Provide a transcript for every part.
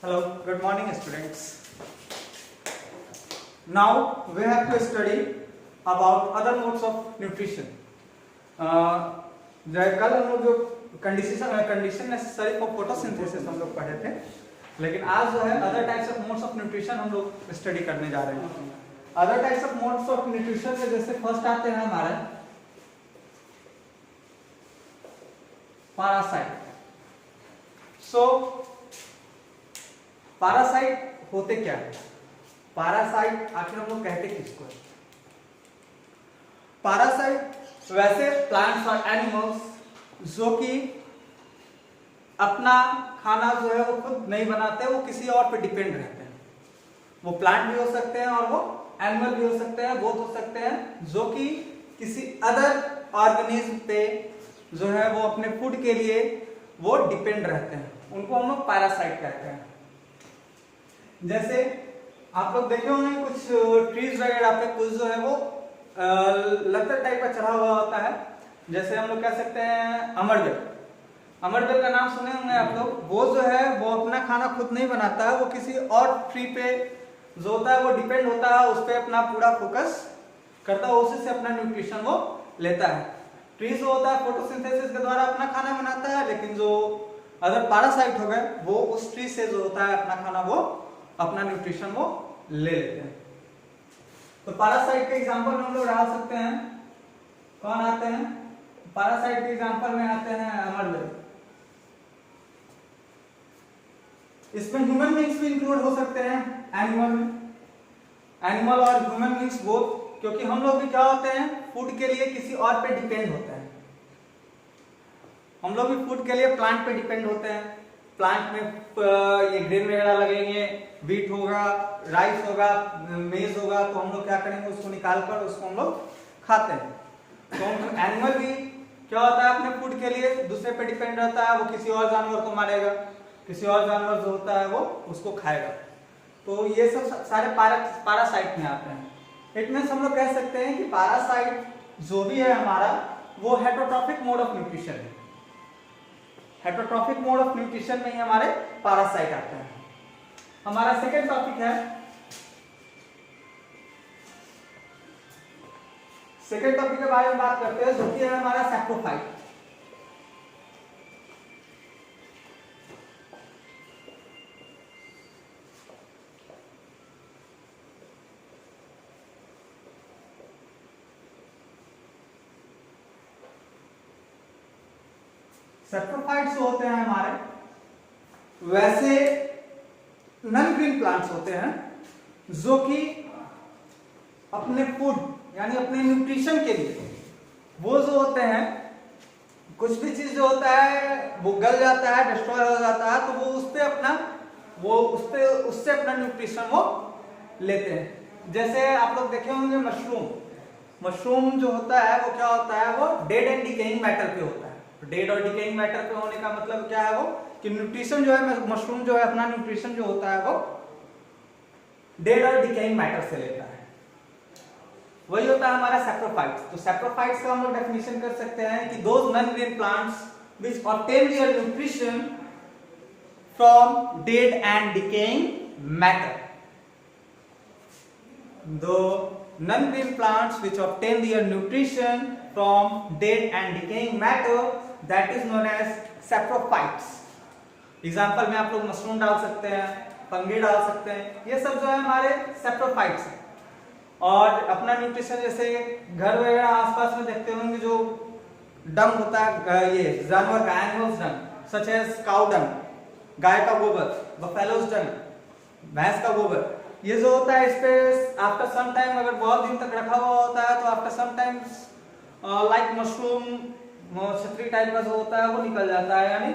Hello, good morning students. Now we have to study about other modes of nutrition. कल हम लोग जो condition necessary for photosynthesis हम लोग पढ़े थे, लेकिन आज जो है other types of modes of nutrition हम लोग स्टडी करने जा रहे हैं. Other types of modes of nutrition में जैसे फर्स्ट आते हैं हमारे पैरासाइट. सो पैरासाइट होते क्या है? पैरासाइट आखिर हम लोग कहते किसको है? पैरासाइट वैसे प्लांट्स और एनिमल्स जो कि अपना खाना जो है वो खुद नहीं बनाते, वो किसी और पे डिपेंड रहते हैं. वो प्लांट भी हो सकते हैं और वो एनिमल भी हो सकते हैं, बोथ हो सकते हैं, जो कि किसी अदर ऑर्गेनिज्म पे जो है वो अपने फूड के लिए वो डिपेंड रहते हैं. उनको हम लोग पैरासाइट कहते हैं. जैसे आप लोग देखे होंगे कुछ ट्रीज वगैरह पे कुछ जो है वो लतर टाइप का चढ़ा हुआ होता है. जैसे हम लोग कह सकते हैं अमरबेल. अमरबेल का नाम सुने होंगे आप लोग. वो जो है वो अपना खाना खुद नहीं बनाता है, वो किसी और ट्री पे जो होता है वो डिपेंड होता है, उस पे अपना पूरा फोकस करता है, उसी से अपना न्यूट्रिशन वो लेता है. ट्री जो होता है फोटोसिंथेसिस के द्वारा अपना खाना बनाता है, लेकिन जो अदर पैरासाइट हो गए वो उस ट्री से जो होता है अपना खाना वो अपना न्यूट्रिशन वो ले लेते हैं. तो पैरासाइट के एग्जांपल में हम लोग डाल सकते हैं. कौन आते हैं पैरासाइट के एग्जांपल में? आते हैं अमरबेल. इसमें ह्यूमन बीइंग्स भी इंक्लूड हो सकते हैं एनिमल में. एनिमल और ह्यूमन बीइंग्स बोथ, क्योंकि हम लोग भी क्या होते हैं फूड के लिए किसी और पे डिपेंड होते हैं. हम लोग भी फूड के लिए प्लांट पे डिपेंड होते हैं. प्लांट में ये ग्रेन वगैरह लगेंगे, व्हीट होगा, राइस होगा, मेज होगा, तो हम लोग क्या करेंगे उसको निकाल कर उसको हम लोग खाते हैं. तो एनिमल भी क्या होता है अपने फूड के लिए दूसरे पे डिपेंड रहता है. वो किसी और जानवर को मारेगा, किसी और जानवर जो होता है वो उसको खाएगा. तो ये सब सारे पैरासाइट में आते हैं. इट मींस हम लोग कह सकते हैं कि पैरासाइट जो भी है हमारा वो हेटरोट्रॉफिक मोड ऑफ न्यूट्रिशन है. हेटरोट्रॉफिक मोड ऑफ न्यूट्रिशन में ही हमारे पैरासाइट आते हैं. हमारा सेकेंड टॉपिक है, सेकेंड टॉपिक के बारे में बात करते हैं, जो कि है हमारा सैप्रोफाइट. सैप्रोफाइट्स होते हैं हमारे वैसे नॉन ग्रीन प्लांट्स होते हैं जो कि अपने फूड यानी अपने न्यूट्रिशन के लिए वो जो होते हैं कुछ भी चीज जो होता है वो गल जाता है, डिस्ट्रॉय हो जाता है, तो वो उससे अपना न्यूट्रिशन वो लेते हैं. जैसे आप लोग देखे होंगे मशरूम जो होता है वो क्या होता है, वो डेड एंड डिकेइंग मैटर पे होता है. डेड और डिकेइंग मैटर पे होने का मतलब क्या है वो कि न्यूट्रिशन जो है मशरूम जो है अपना न्यूट्रिशन जो होता है वो डेड और डिकेइंग मैटर से लेता है. वही होता है हमारा सैप्रोफाइट्स. तो सैप्रोफाइट्स का हम लोग डेफिनेशन कर सकते हैं कि those non green plants which obtain their nutrition from dead and decaying matter. दो non-green plants which obtain their nutrition from dead and decaying matter, that is known as saprophytes. Example में आप लोग mushroom डाल सकते हैं, fungi डाल सकते हैं, ये सब जो है हमारे सैप्रोफाइट्स हैं. और अपना न्यूट्रिशन जैसे घर वगैरह आसपास में देखते होंगे जो डंग होता है, ये जानवर का एनिमल्स डंग, सच एज काउ डंग, गाय का गोबर, बफेलोज डंग, भैंस का गोबर, ये जो होता है इस पे आफ्टर सम टाइम अगर बहुत दिन तक रखा हुआ होता है तो after some times like mushroom छतरी टाइप का जो होता है वो निकल जाता है. यानी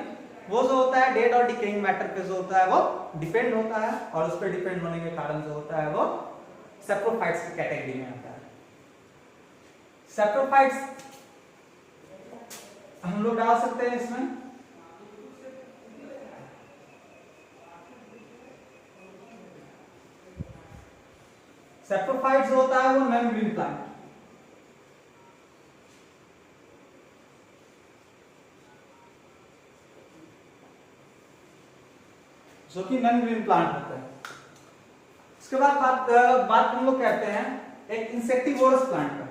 वो जो होता है डेड और डिकेइंग मैटर पे जो होता है वो डिपेंड होता है, और उस पर डिपेंड होने के कारण जो होता है वो सैप्रोफाइट्स की कैटेगरी में आता है. सैप्रोफाइट्स हम लोग डाल सकते हैं इसमें. सैप्रोफाइट जो होता है वो नॉन ग्रीन प्लांट. जो कि नॉन ग्रीन प्लांट होता है। इसके बाद बात हम लोग कहते हैं एक इंसेक्टिवोरस प्लांट का।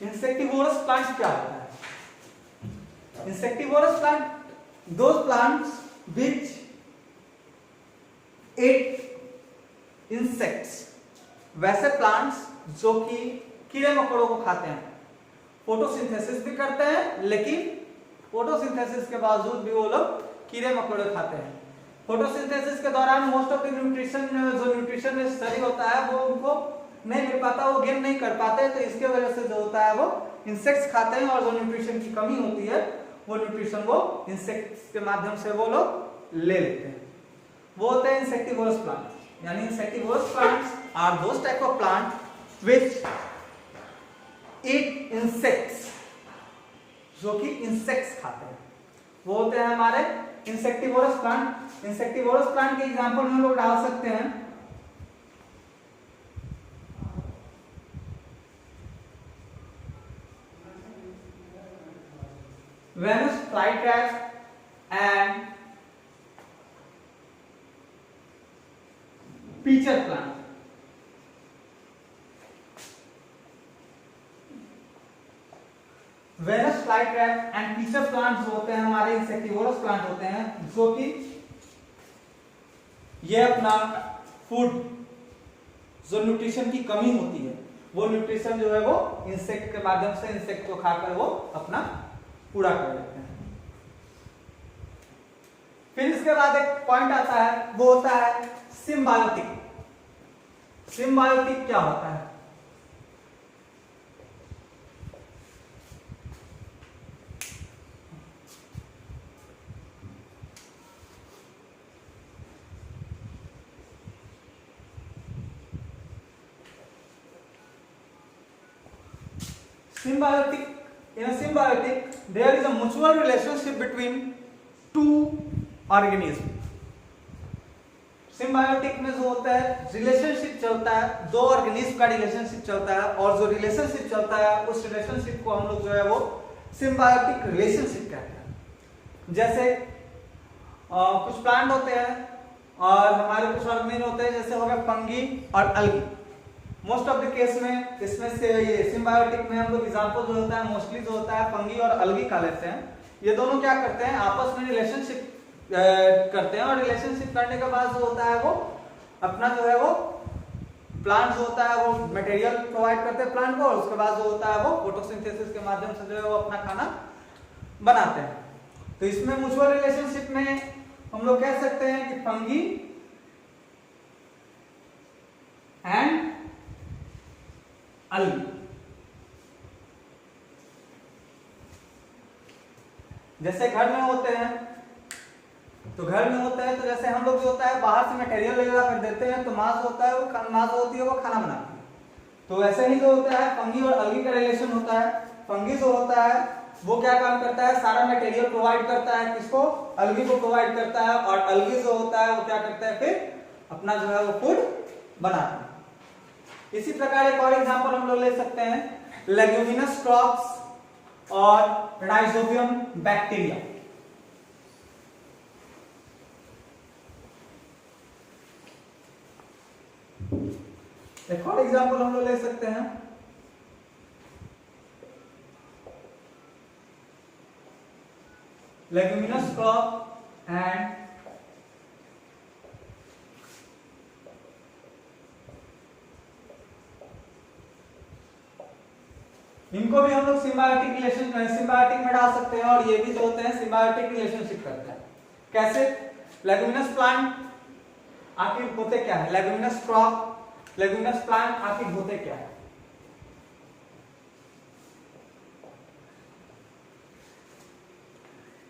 इंसेक्टिवोरस प्लांट क्या होता है? Insectivorous plant those plants which eat insects, वैसे प्लांट्स जो कि कीड़े मकोड़ों को खाते हैं, फोटोसिंथेसिस भी करते हैं, लेकिन फोटोसिंथेसिस के बावजूद भी वो लोग कीड़े मकोड़े खाते हैं। फोटोसिंथेसिस के दौरान मोस्ट ऑफ द न्यूट्रिशन, जो न्यूट्रिशन नेसेसरी होता है वो उनको नहीं मिल पाता, वो गेन नहीं कर पाते, तो इसके वजह से जो होता है वो इंसेक्ट्स खाते हैं, और जो न्यूट्रिशन की कमी होती है वो न्यूट्रिशन वो इंसेक्ट्स के माध्यम से वो लोग ले लेते हैं। वो होते हैं इंसेक्टिवोरस प्लांट। यानी insectivorous plants are those type of plant which eat insects, जो कि इंसेक्ट्स खाते हैं, वो होते हैं हमारे इंसेक्टिवोरस प्लांट। इंसेक्टिवोरस प्लांट के एग्जांपल हम लोग डाल सकते हैं Venus flytrap and peacher plant। Venus flytrap and pitcher plant जो होते हैं हमारे इंसेक्टिवोरस प्लांट होते हैं, जो कि ये अपना फूड, जो न्यूट्रिशन की कमी होती है वो न्यूट्रिशन जो है वो इंसेक्ट के माध्यम से, इंसेक्ट को खाकर वो अपना पूरा कर लेते हैं। फिर इसके बाद एक पॉइंट आता है, वो होता है सिम्बायोटिक। सिम्बायोटिक क्या होता है? Symbiotic, in a symbiotic there is a mutual relationship between two organisms। Symbiotic में जो होता है रिलेशनशिप चलता है, दो ऑर्गेनिज्म का रिलेशनशिप चलता है, और जो रिलेशनशिप चलता है उस रिलेशनशिप को हम लोग जो है वो सिम्बायोटिक रिलेशनशिप कहते हैं। जैसे कुछ प्लांट होते हैं और हमारे कुछ ऑर्गेनिज्म होते हैं, जैसे हो गए फंगी और algae. Most of the case में इसमें से ये सिम्बायोटिक में हम लोग एग्जांपल जो होता है मोस्टली जो होता है फंगी और अल्गी का लेते हैं। ये दोनों क्या करते हैं, आपस में रिलेशनशिप करते हैं, और रिलेशनशिप करने के बाद जो होता है वो अपना जो है वो प्लांट जो होता है वो मटेरियल प्रोवाइड करते हैं प्लांट को, और उसके बाद जो होता है वो फोटोसिंथेसिस के माध्यम से जो है वो अपना खाना बनाते हैं। तो इसमें म्यूचुअल रिलेशनशिप में हम लोग कह सकते हैं कि फंगी एंड अल्गी। जैसे घर में होते हैं, तो घर में होता है तो जैसे हम लोग जो होता है बाहर से मटेरियल वगैरह कर देते हैं, तो मांस होता है वो मांस होती है वो खाना बनाती है। तो वैसे ही जो होता है फंगी और अल्गी का रिलेशन होता है। फंगी जो होता है वो क्या काम करता है, सारा मटेरियल प्रोवाइड करता है, किसको, अल्गी को प्रोवाइड करता है, और अल्गी जो होता है वो क्या करता है फिर अपना जो है वो फूड बनाता है। इसी प्रकार एक और एग्जांपल हम लोग ले सकते हैं लेग्यूमिनस क्रॉप्स और राइजोबियम बैक्टीरिया। एक और एग्जांपल हम लोग ले सकते हैं लेग्यूमिनस क्रॉप एंड इनको भी हम लोग सिम्बायोटिक में डाल सकते हैं, और ये भी जो होते हैं सिम्बायोटिक रिलेशनशिप करते हैं। कैसे? लेग्यूमिनस प्लांट आखिर होते क्या है, लेग्यूमिनस क्रॉप, लेग्यूमिनस प्लांट आखिर होते क्या है?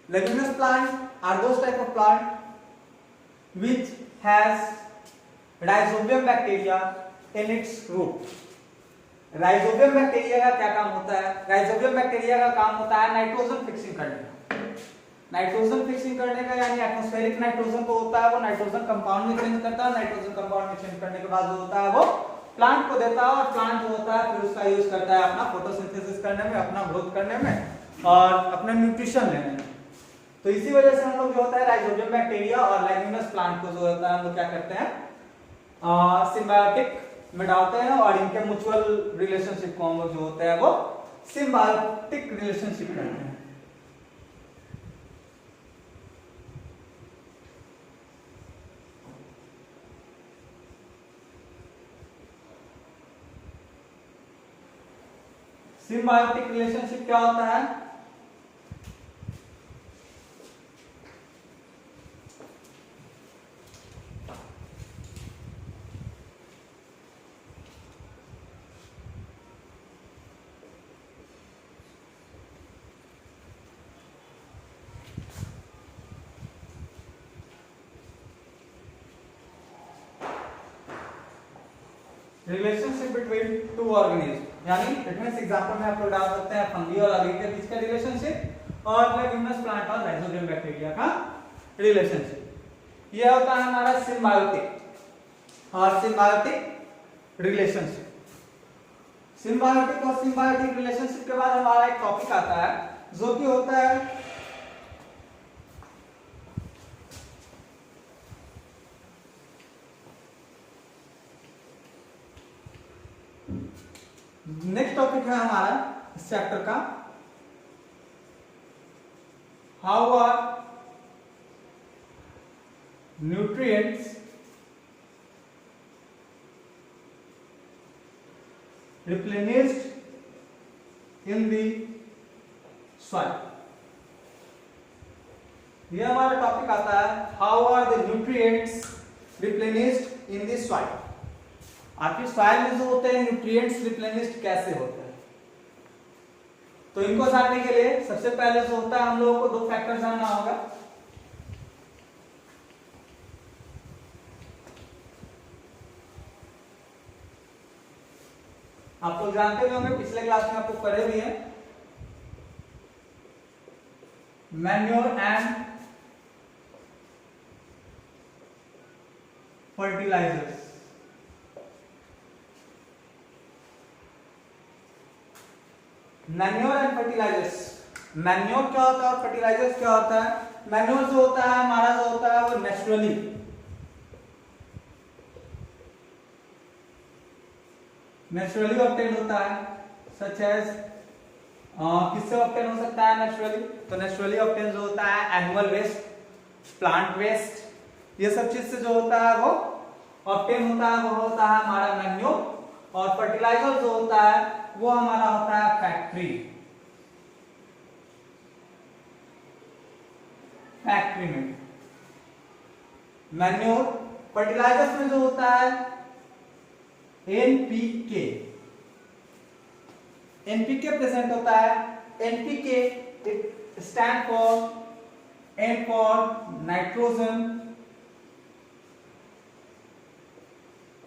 Leguminous plant are those type of plant which has rhizobium bacteria in its root। Rhizobium bacteria का क्या काम होता है? राइजोबियम बैक्टीरिया का काम होता है नाइट्रोजन फिक्सिंग करने का। नाइट्रोजन फिक्सिंग करने का यानी एटमॉस्फेरिक नाइट्रोजन को होता है वो नाइट्रोजन कंपाउंड में चेंज करता है। नाइट्रोजन कंपाउंड में चेंज करने के बाद जो होता है वो प्लांट को देता है और प्लांट जो होता है फिर उसका यूज करता है अपना फोटोसिंथेसिस करने में, अपना ग्रोथ करने में और अपना न्यूट्रिशन लेने में। तो इसी वजह से हम लोग जो होता है राइजोबियम बैक्टीरिया और लेग्यूमिनस प्लांट को जो होता है हम लोग क्या करते हैं, सिम्बायोटिक में डालते हैं और इनके म्यूचुअल रिलेशनशिप को हम लोग जो होते हैं वो सिम्बायोटिक रिलेशनशिप करते हैं। सिम्बायोटिक रिलेशनशिप क्या होता है? रिलेशनशिप बिटवीन टू ऑर्गेनिज्म, यानी इट मींस एग्जांपल में आप लोग डाल सकते हैं फंगी और अलगी के बीच का रिलेशनशिप और लेग्यूमिनस प्लांट और राइजोबियम बैक्टीरिया का रिलेशनशिप। यह होता है हमारा सिम्बायोटिक और सिम्बायोटिक रिलेशनशिप। सिम्बायोटिक और सिम्बायोटिक रिलेशनशिप के बाद हमारा एक टॉपिक आता है जो कि होता है नेक्स्ट टॉपिक है हमारा इस चैप्टर का how are nutrients replenished in the soil। यह हमारा टॉपिक आता है how are the nutrients replenished in the soil। आपकी सॉइल में जो होते हैं न्यूट्रिएंट्स रिप्लेनिश्ड कैसे होते हैं, तो इनको जानने के लिए सबसे पहले जो होता है हम लोगों को दो फैक्टर जानना होगा। आप लोग जानते भी होंगे, पिछले क्लास में आपको पढ़े भी हैं, manure and fertilisers. Manure and fertilisers, manure क्या होता है और फर्टिलाइजर्स क्या होता है? मैन्योर जो होता है हमारा जो होता है वो नेचुरली ऑब्टेन्ड होता है, सच एज किससे ऑब्टेन हो सकता है नेचुरली? तो नेचुरली ऑब्टेन जो होता है एनिमल वेस्ट, प्लांट वेस्ट, ये सब चीज से जो होता है वो ऑब्टेन होता है, वो होता है हमारा मैन्योर। और फर्टिलाइजर जो होता है वो हमारा होता है फैक्ट्री में। मैन्योर फर्टिलाइजर्स में जो होता है एनपीके प्रेजेंट होता है। NPK stand for N for nitrogen,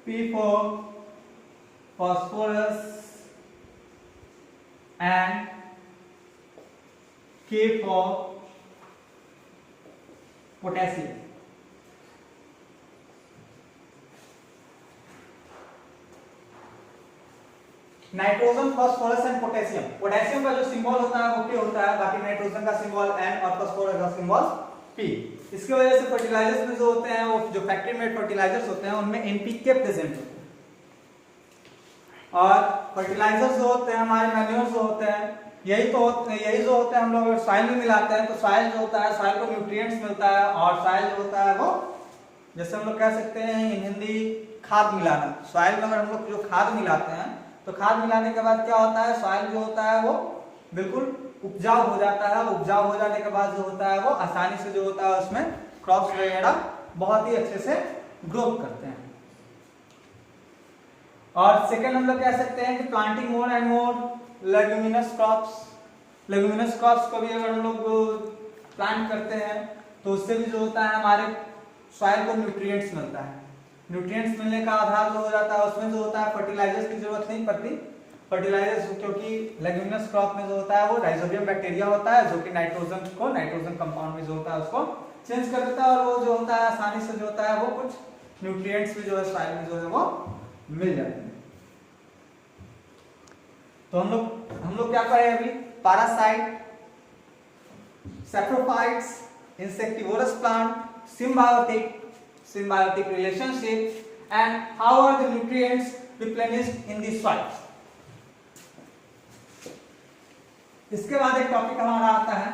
P for phosphorus and K for potassium। Nitrogen, phosphorus and potassium. Potassium का जो सिंबल होता है वो K होता है, बाकी नाइट्रोजन का सिंबल N और फास्फोरस का सिंबल P। इसकी वजह से फर्टिलाइजर्स में जो होते हैं वो जो फैक्ट्री मेड फर्टिलाइजर्स होते हैं उनमें NPK प्रेजेंट होते हैं। और फर्टिलाइजर्स जो होते हैं हमारे मैन्योर जो होते हैं यही जो होते हैं हम लोग सॉइल में मिलाते हैं, तो सॉइल जो होता है सॉइल को न्यूट्रिएंट्स मिलता है और सॉइल जो होता है वो जैसे हम लोग कह सकते हैं इन हिंदी खाद मिलाना। सॉइल में अगर हम लोग जो खाद मिलाते हैं तो खाद मिलाने के बाद क्या होता है, सॉइल जो होता है वो बिल्कुल उपजाऊ हो जाता है। उपजाऊ हो जाने के बाद जो होता है वो आसानी से जो होता है उसमें क्रॉप्स वगैरह बहुत ही अच्छे से ग्रोथ करते हैं। और सेकेंड हम लोग कह सकते हैं कि planting more and more leguminous crops. Leguminous crops को भी अगर हम लोग प्लांट करते हैं तो उससे भी जो होता है हमारे सॉइल को न्यूट्रिएंट्स मिलता है। न्यूट्रिएंट्स मिलने का आधार जो हो जाता है उसमें जो होता है फर्टिलाइजर्स की जरूरत नहीं पड़ती। फर्टिलाइजर्स क्योंकि लेग्यूमिनस क्रॉप में जो होता है वो राइजोबियम बैक्टीरिया होता है जो कि नाइट्रोजन कंपाउंड में जो होता है उसको चेंज कर देता है और वो जो होता है आसानी से जो होता है वो कुछ न्यूट्रिएंट्स भी जो है सॉइल में जो है वो मिल जाते हैं। तो हम लोग क्या पढ़े अभी? Parasite, saprophytes, insectivorous plant, symbiotic relationship and how are the nutrients replenished in the soil. इसके बाद एक टॉपिक हमारा आता है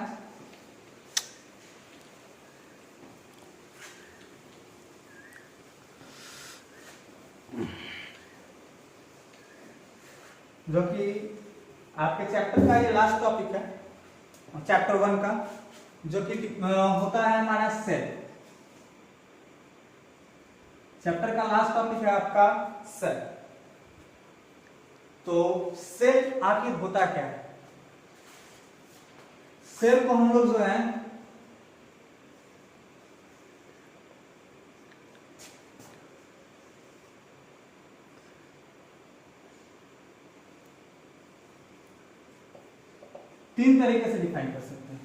जो कि आपके चैप्टर का ये लास्ट टॉपिक है, चैप्टर 1 का, जो कि होता है हमारा सेल। चैप्टर का लास्ट टॉपिक है आपका सेल। तो सेल आखिर होता क्या है? सेल को हम लोग जो है तीन तरीके से डिफाइन कर सकते हैं।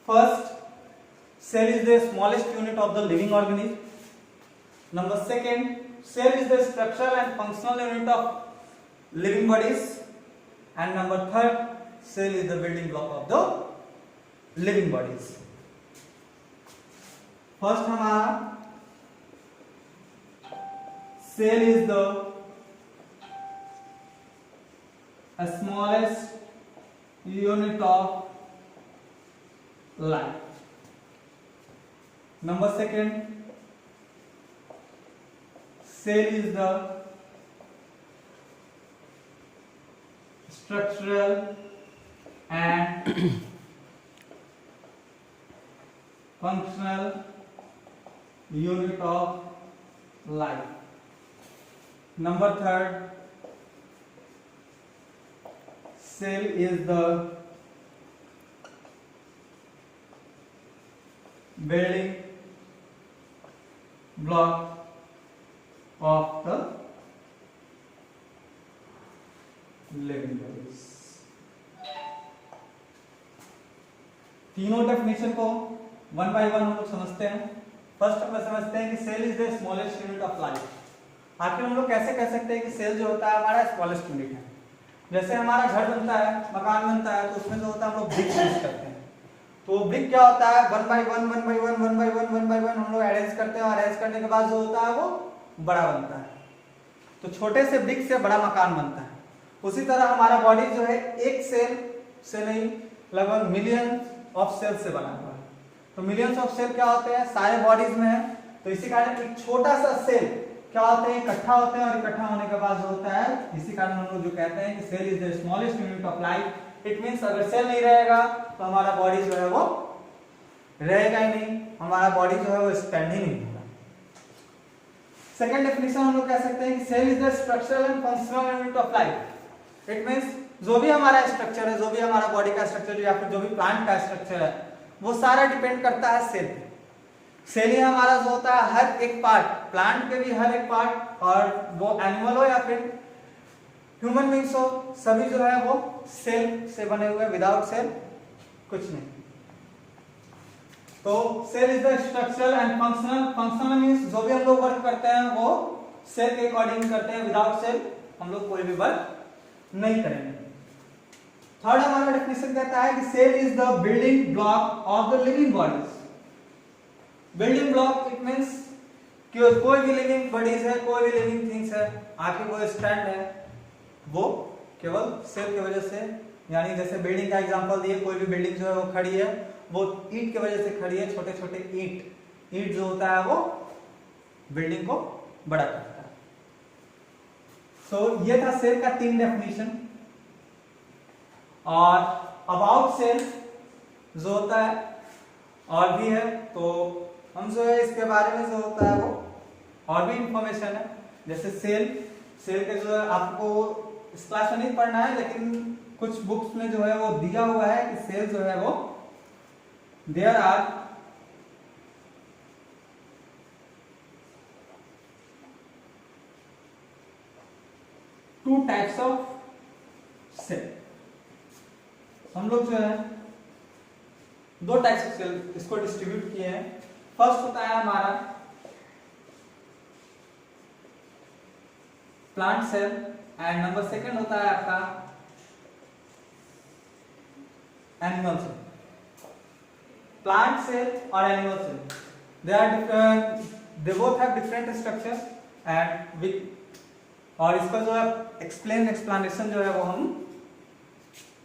First, cell is the smallest unit of the living organism. Number second, cell is the structural and functional unit of living bodies. And number third, cell is the building block of the living bodies. First हमारा cell is the smallest unit of life. Number second, cell is the structural and functional unit of life. Number third, cell is the building block of the living bodies. तीनों definition को one by one हम लोग समझते हैं। First हम समझते हैं कि cell is the smallest unit of life. आखिर हम लोग कैसे कह सकते हैं कि सेल जो होता है हमारा स्मॉलेस्ट यूनिट है? जैसे हमारा घर बनता है, मकान बनता है, तो उसमें जो होता है हम लोग ब्रिक्स यूज करते हैं। तो ब्रिक क्या होता है? वन बाय वन हम लोग अरेंज करते हैं, और अरेंज करने के बाद जो होता है वो बड़ा बनता है। तो छोटे से ब्रिक से बड़ा मकान बनता है। उसी तरह हमारा बॉडी जो है एक सेल से नहीं, लगभग मिलियंस ऑफ सेल से बना हुआ है। तो मिलियंस ऑफ सेल क्या होते हैं? सारे बॉडीज में है। तो इसी कारण एक छोटा सा सेल क्या होते हैं? इकट्ठा होते हैं, और इकट्ठा होने के बाद जो होता है, इसी कारण हम लोग जो कहते हैं कि cell is the smallest unit of life. It means अगर सेल नहीं रहेगा तो हमारा बॉडी जो है वो रहेगा ही नहीं, हमारा बॉडी जो है वो स्टैंड ही नहीं होगा। सेकंड डेफिनेशन हम लोग कह सकते हैं कि cell is the structural and functional unit of life. It means जो भी हमारा स्ट्रक्चर है, जो भी हमारा बॉडी का स्ट्रक्चर या फिर जो भी प्लांट का स्ट्रक्चर है, वो सारा डिपेंड करता है सेल पे। सेल ही हमारा जो होता है हर एक पार्ट, प्लांट के भी हर एक पार्ट, और वो एनिमल हो या फिर ह्यूमन बींग्स हो, सभी जो है वो सेल से बने हुए, विदाउट सेल कुछ नहीं। तो cell is the structural and functional. Functional means जो भी हम लोग वर्क करते हैं वो सेल के अकॉर्डिंग करते हैं, विदाउट सेल हम लोग कोई भी वर्क नहीं करेंगे। थर्ड हमारा डेफिनेशन कहता है कि cell is the building block of the living bodies. Building block it means कि कोई भी लिविंग बॉडीज है, कोई भी लिविंग थिंग्स है, आखिर वो स्टैंड है वो केवल सेल की वजह से। यानी जैसे बिल्डिंग का एग्जांपल दिए, कोई भी बिल्डिंग जो है वो खड़ी है, वो ईंट की वजह से खड़ी है। छोटे छोटे ईंट जो होता है वो बिल्डिंग को बड़ा करता है। सो ये था सेल का 3 डेफिनेशन। और अबाउट सेल जो होता है और भी है, तो हम जो है इसके बारे में जो होता है वो और भी इंफॉर्मेशन है। जैसे सेल के जो है आपको इस क्लास में नहीं पढ़ना है, लेकिन कुछ बुक्स में जो है वो दिया हुआ है कि सेल जो है वो there are two types of cell. हम लोग जो है 2 टाइप्स ऑफ सेल इसको डिस्ट्रीब्यूट किए हैं। फर्स्ट होता है हमारा plant cell and number second होता है आपका एनिमल सेल। प्लांट सेल और animal cell they both have different structure and we, और इसका जो है एक्सप्लेनेशन जो है वो हम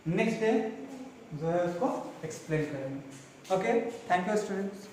नेक्स्ट डे जो है उसको एक्सप्लेन करेंगे। Okay, thank you students.